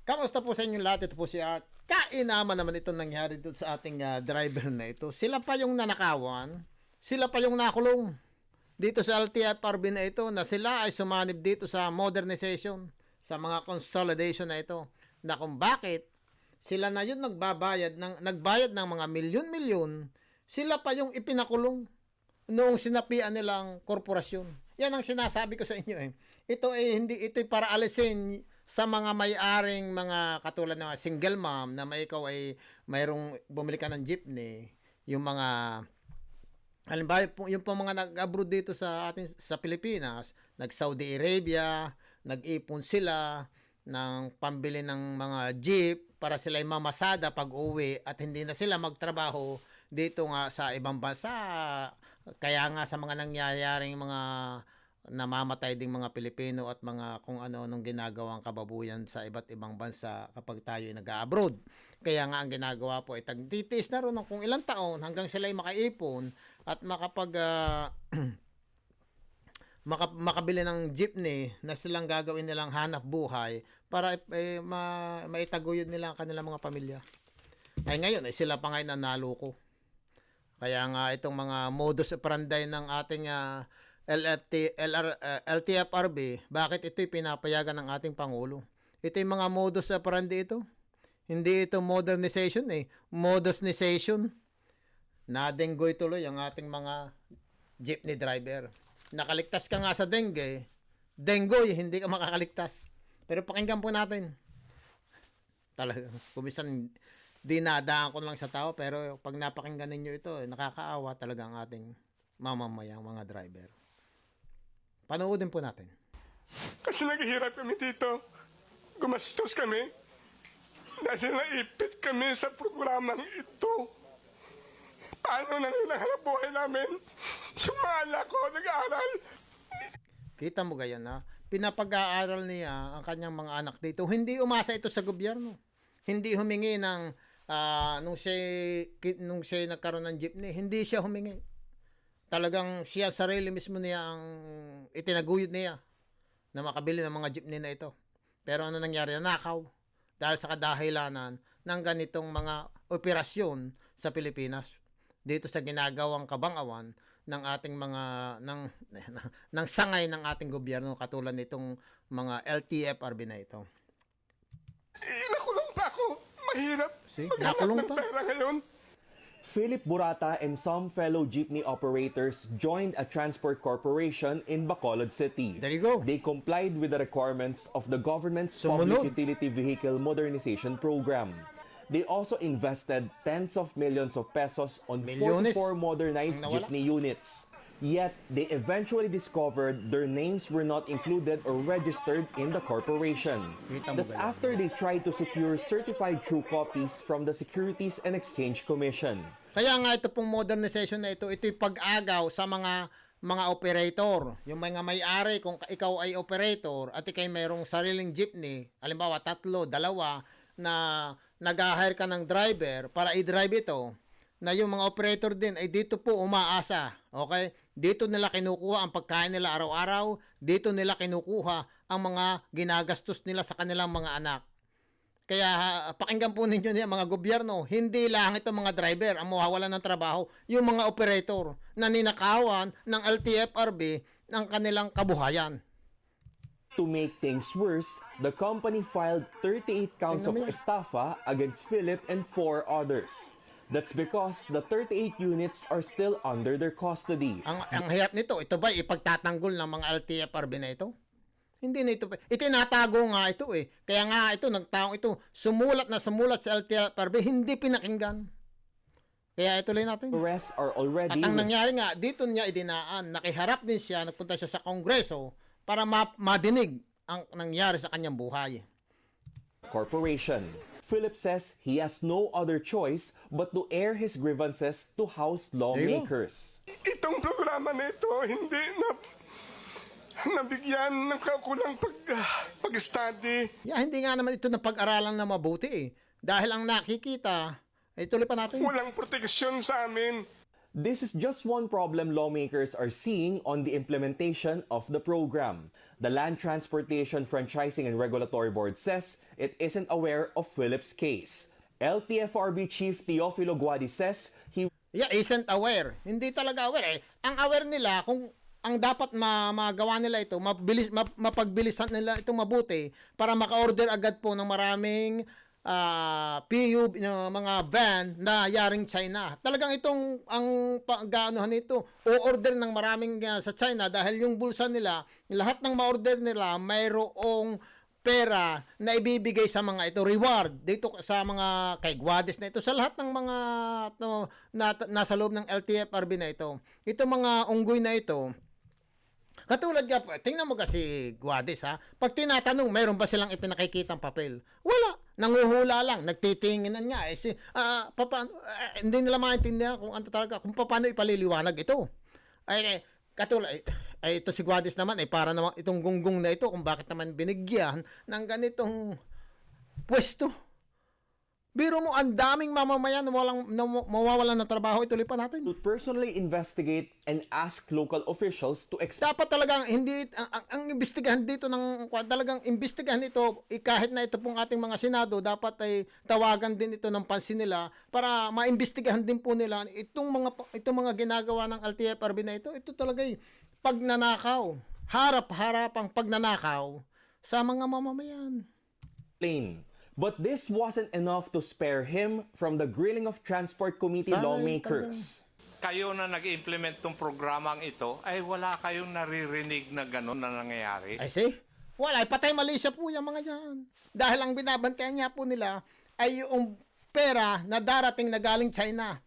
Kamusta po sa inyo lahat? Ito po si Art. Kainaman naman ito nangyari doon sa ating driver na ito. Sila pa yung nanakawan. Sila pa yung nakulong. Dito sa LTFRB na ito na sila ay sumanib dito sa modernization, sa mga consolidation na ito. Na kung bakit sila na yun nagbayad ng mga milyon-milyon, sila pa yung ipinakulong noong sinapian nilang korporasyon. Yan ang sinasabi ko sa inyo eh. Ito ay ito'y para alisin sa mga may-aring mga katulad ng single mom na may ikaw ay mayroong bumili ka ng jeepney, yung mga halimbawa yung po mga nag-abroad dito sa atin sa Pilipinas, nag-Saudi Arabia, nag-ipon sila ng pambili ng mga jeep para sila ay mamasada pag uwi at hindi na sila magtrabaho dito nga sa ibang bansa. Kaya nga sa mga nangyayaring mga namamatay ding mga Pilipino at mga kung ano nung ginagawang kababuyan sa iba't ibang bansa kapag tayo ay nag-abroad. Kaya nga ang ginagawa po ay tagtitiis na ron ng kung ilang taon hanggang sila ay makaipon at makabili ng jeepney na silang gagawin nilang hanap buhay para maitaguyod nila ang kanilang mga pamilya. Ay ngayon ay sila pa ngayon ang naloko. Kaya nga itong mga modus operandi ng ating LTFRB, bakit ito'y pinapayagan ng ating Pangulo? Ito'y mga modus operandi ito. Hindi ito modernization eh. Modusnization. Nadenggoy tuloy ang ating mga jeepney driver. Nakaligtas ka nga sa dengue, denggoy, hindi ka makakaligtas. Pero pakinggan po natin. Talaga, kumisan dinadaan ko lang sa tao, pero pag napakinggan ninyo ito, nakakaawa talaga ang ating mamamayang mga driver. Panoodin po natin. Kasi naghihirap kami dito. Gumastos kami. Dahil naipit kami sa programang ito. Paano na rin ang hanap buhay namin? Yung mga anak ko nag-aaral. Kita mo gayon na pinapag-aaral niya ang kanyang mga anak dito. Hindi umasa ito sa gobyerno. Hindi humingi ng nung siya nagkaroon ng jeepney, hindi siya humingi. Talagang siya sarili mismo niya ang itinaguyod niya na makabili ng mga jeepney na ito. Pero ano nangyari? Nakaw dahil sa kadahilanan ng ganitong mga operasyon sa Pilipinas. Dito sa ginagawang kabangawan ng ating mga ng sangay ng ating gobyerno katulad nitong mga LTFRB na ito. Nakulong pa ako. Mahirap. See? Maghanap Nakulong ng pa. pera ngayon. Philip Burata and some fellow jeepney operators joined a transport corporation in Bacolod City. There you go. They complied with the requirements of the government's Sumunod. Public Utility Vehicle Modernization Program. They also invested tens of millions of pesos on Milyones. 44 modernized Ang nawala. jeepney units. Yet, they eventually discovered their names were not included or registered in the corporation. Kita mo That's ba yan? after they tried to secure certified true copies from the Securities and Exchange Commission. Kaya nga ito pong modernization na ito'y pag-agaw sa mga operator. Yung mga may-ari, kung ikaw ay operator at ikay mayroong sariling jeepney, halimbawa 3, 2, na nag-hire ka ng driver para i-drive ito, na yung mga operator din ay dito po umaasa. Okay? Dito nila kinukuha ang pagkain nila araw-araw, dito nila kinukuha ang mga ginagastos nila sa kanilang mga anak. Kaya pakinggan po ninyo niya mga gobyerno, hindi lang ito mga driver ang mawawalan ng trabaho, yung mga operator na ninakawan ng LTFRB ng kanilang kabuhayan. To make things worse, the company filed 38 counts of Tingnan mo yan. estafa against Philip and 4 others. That's because the 38 units are still under their custody. Ang hirap nito, ito ba ipagtatanggol ng mga LTFRB na ito? Hindi na ito. Itinatago nga ito eh. Kaya nga ito, nagtaong ito, sumulat sa LTFRB, hindi pinakinggan. Kaya ituloy natin. Arrests are already At ang nangyari nga, dito niya idinaan, nakiharap din siya, nagpunta siya sa Kongreso para madinig ang nangyari sa kanyang buhay. corporation. Philip says he has no other choice but to air his grievances to House lawmakers. Itong programa na ito, hindi na nabigyan ng kakulang pag-study. Hindi nga naman ito na pag-aralan na mabuti eh. Dahil ang nakikita, tuloy pa natin. Walang proteksyon sa amin. This is just one problem lawmakers are seeing on the implementation of the program. The Land Transportation Franchising and Regulatory Board says it isn't aware of Philip's case. LTFRB Chief Teofilo Guadi says he Isn't aware. Hindi talaga aware. Ang aware nila kung ang dapat magawa nila ito, mapagbilisan nila ito mabuti para maka-order agad po ng maraming PU, mga van na yaring China. Talagang itong ang gaanohan nito, o-order ng maraming sa China dahil yung bulsa nila, lahat ng ma-order nila mayroong pera na ibibigay sa mga ito, reward dito sa mga kay Guades na ito, sa lahat ng mga nasa loob ng LTFRB na ito. Ito mga unggoy na ito, katulad nga, tingnan mo kasi Guades ha, pag tinatanong, mayroon ba silang ipinakikitang papel? Wala. Nanguhula lang, nagtitinginan nga. Hindi nila maintindihan kung ano talaga, kung paano ipaliliwanag ito. Katulad, ito si Guades naman, para naman itong gunggong na ito, kung bakit naman binigyan ng ganitong pwesto. Biro mo, ang daming mamamayan na mawawalan ng trabaho, ituloy pa natin. to personally investigate and ask local officials to explain Dapat talagang hindi ang imbestigahan dito talagang imbestigahan ito kahit na ito pong ating mga senado dapat ay tawagan din ito ng pansin nila para maimbestigahan din po nila itong mga ginagawa ng LTFRB na ito talaga ay pagnanakaw, harap-harapang pagnanakaw sa mga mamamayan. But this wasn't enough to spare him from the grilling of Transport Committee Sana lawmakers. Kayo na nag-implement tong programang ito, ay wala kayong naririnig na gano'n na nangyayari. I see? Wala, patay Malaysia po yung mga yan. Dahil ang binabantayan niya po nila ay yung pera na darating na galing China.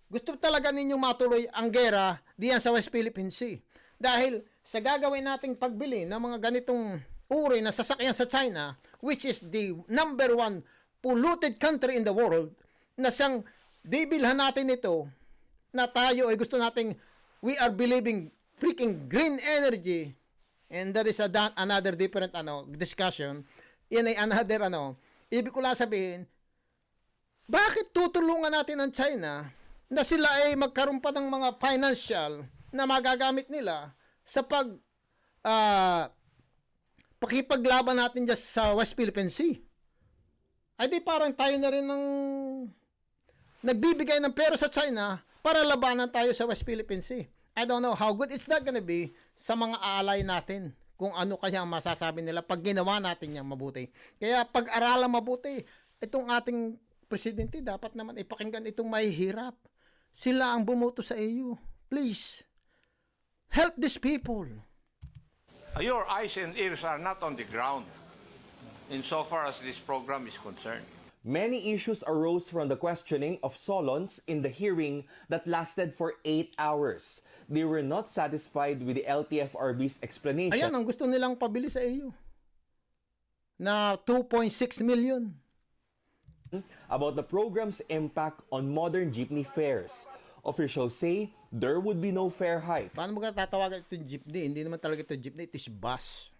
Gusto talaga ninyong matuloy ang gera diyan sa West Philippine Sea. Dahil sa gagawin nating pagbili ng mga ganitong uri na sasakyan sa China, which is the number one polluted country in the world, na siyang bibilhan natin ito, na tayo ay gusto nating, we are believing freaking green energy, and that is another different discussion. Yan ay another ibig ko lang sabihin, bakit tutulungan natin ang China na sila ay magkaroon pa ng mga financial na magagamit nila sa pakipaglaban natin dyan sa West Philippine Sea? Ay di parang tayo na rin ng nagbibigay ng pera sa China para labanan tayo sa West Philippine Sea. I don't know how good it's not gonna be sa mga aalay natin kung ano kaya ang masasabi nila pag ginawa natin yung mabuti. Kaya pag-aralan mabuti, itong ating presidente dapat naman ipakinggan itong mahihirap. Sila ang bumoto sa EU. Please, help these people. Your eyes and ears are not on the ground insofar as this program is concerned. Many issues arose from the questioning of Solons in the hearing that lasted for 8 hours. They were not satisfied with the LTFRB's explanation. Ayan ang gusto nilang pabili sa EU. Na 2.6 million. About the program's impact on modern jeepney fares. Officials say there would be no fare hike. Paano mo tatawagan itong jeepney? Hindi naman talaga ito jeepney, it is bus.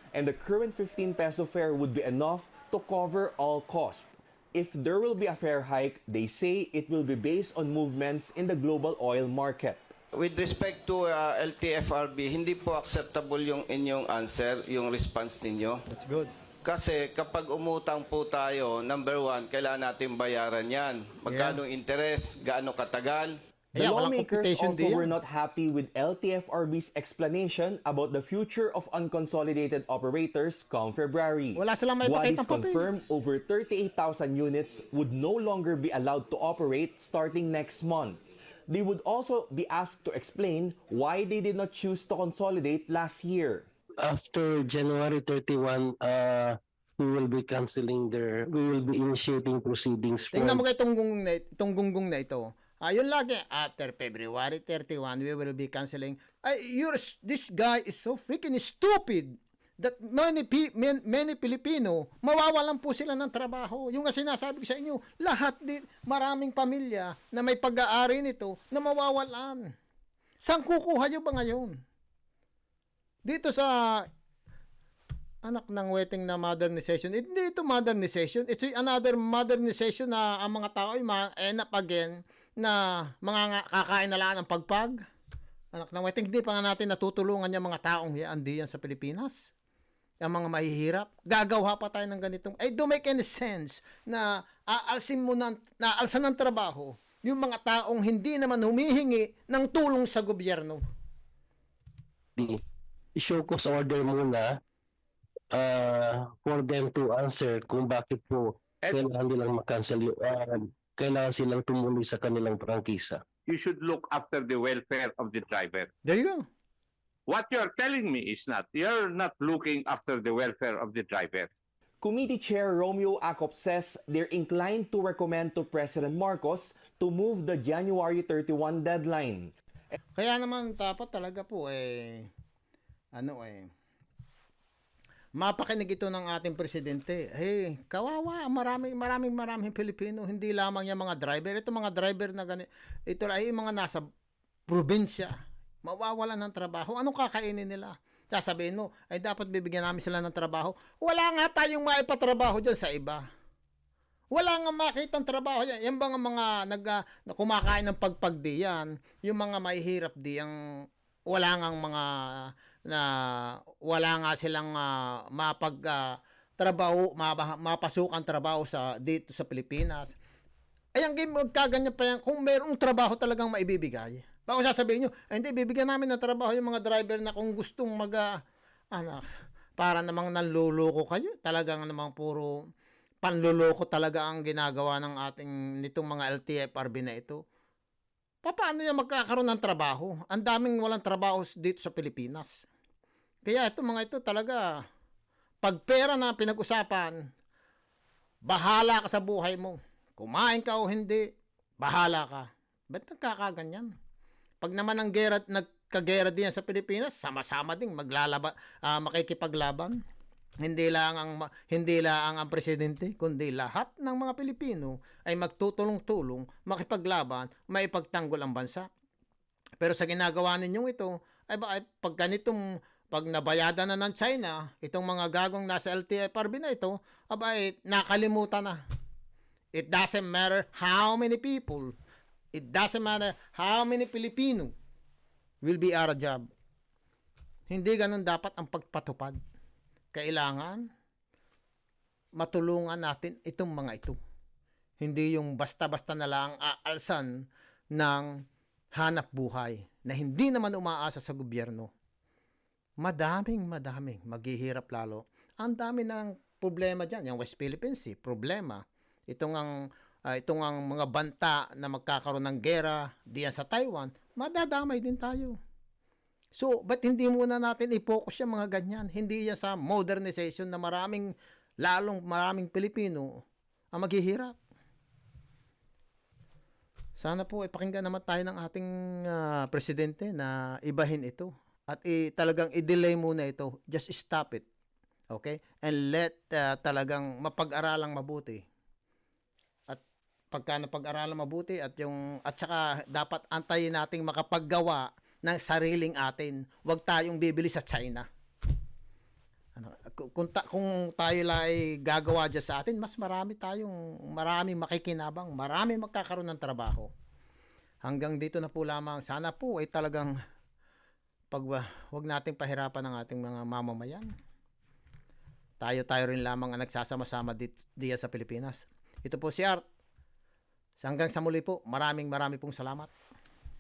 And the current 15 peso fare would be enough to cover all costs. If there will be a fare hike, they say it will be based on movements in the global oil market. With respect to LTFRB, hindi po acceptable yung inyong answer, yung response ninyo. That's good. Kasi kapag umutang po tayo, number one, kailangan natin bayaran yan. Magkano interest, gaano katagal. The Ayan, walang lawmakers computation also diyan. were not happy with LTFRB's explanation about the future of unconsolidated operators come February. Wala silang may Guadis pakitang papel. confirmed over 38,000 units would no longer be allowed to operate starting next month. They would also be asked to explain why they did not choose to consolidate last year. After January 31, we will be we will be initiating proceedings Tingnan mo from kayo itong gunggong na ito. Yun lagi, after February 31, we will be canceling. This guy is so freaking stupid that many Filipino, mawawalan po sila ng trabaho. Yung nga sinasabi ko sa inyo, maraming pamilya na may pag-aari nito na mawawalan. Saan kukuha nyo ba ngayon? Dito sa anak ng wedding na modernization, hindi ito modernization, it's another modernization na ang mga tao ay ma-end up again na kakain na lang ng pagpag. Anak na waiting, hindi pa nga natin natutulungan yung mga taong diyan sa Pilipinas. Yung mga mahihirap. Gagawa pa tayo ng ganitong, don't make any sense na aalsin mo naalsan ng trabaho yung mga taong hindi naman humihingi ng tulong sa gobyerno. I-show cause order muna for them to answer kung bakit po kailangan nilang makancel yung kailangan silang tumuloy sa kanilang prangkisa. You should look after the welfare of the driver. There you go. What you're telling me is you're not looking after the welfare of the driver. Committee Chair Romeo Acop says they're inclined to recommend to President Marcos to move the January 31 deadline. Kaya naman dapat talaga po mapakinig ito ng ating presidente. Kawawa, maraming Pilipino, hindi lamang yung mga driver. Ito mga driver na ganito, ito ay mga nasa probinsya, mawawalan ng trabaho. Anong kakainin nila? Sasabihin mo, dapat bibigyan namin sila ng trabaho. Wala nga tayong maipatrabaho dyan sa iba. Wala nga makitang trabaho yan. Yan ba nga mga kumakain ng pagpag diyan, yung mga mahihirap diyang wala nga mga wala nga silang mapasukan trabaho dito sa Pilipinas. Ang game magkaganyan pa yan kung mayroong trabaho talagang maibibigay. Bako sasabihin nyo, hindi, bibigyan namin ng trabaho yung mga driver na kung gustong para namang nanluloko kayo. Talagang namang puro panluloko talaga ang ginagawa ng nitong mga LTFRB na ito. Paano yan magkakaroon ng trabaho? Ang daming walang trabaho dito sa Pilipinas. Kaya mga ito talaga, pag pera na pinag-usapan, bahala ka sa buhay mo. Kumain ka o hindi, bahala ka. Ba't nagkakaganyan? Pag naman nagkagera diyan sa Pilipinas, sama-sama ding makikipaglaban. Hindi lang ang presidente, kundi lahat ng mga Pilipino ay magtutulong-tulong, makipaglaban, maipagtanggol ang bansa. Pero sa ginagawa ninyong ito, pag nabayada na ng China, itong mga gagong nasa LTFRB na ito, nakalimutan na. It doesn't matter how many people, it doesn't matter how many Filipino will be out of job. Hindi ganun dapat ang pagpatupad. Kailangan matulungan natin itong mga ito. Hindi yung basta-basta na lang aalsan ng hanap buhay na hindi naman umaasa sa gobyerno. Madaming maghihirap lalo. Ang dami ng problema dyan. Yung West Philippine Sea, problema. Itong ang mga banta na magkakaroon ng gera diyan sa Taiwan, madadamay din tayo. So, ba't hindi muna natin i-focus yung mga ganyan? Hindi yan sa modernization na maraming Pilipino ang maghihirap. Sana po ipakinggan naman tayo ng ating presidente na ibahin ito. At talagang i-delay muna ito. Just stop it. Okay? And let talagang mapag-aralang mabuti. At pagka napag-aralang mabuti at saka dapat antayin nating makapaggawa ng sariling atin. Huwag tayong bibili sa China. Kung tayo lang ay gagawa dyan sa atin, mas maraming makikinabang, marami magkakaroon ng trabaho. Hanggang dito na po lamang. Sana po ay talagang wag nating pahirapan ang ating mga mamamayan. Tayo rin lamang ang nagsasama-sama diyan sa Pilipinas. Ito po si Art. Hanggang sa muli po, maraming pong salamat.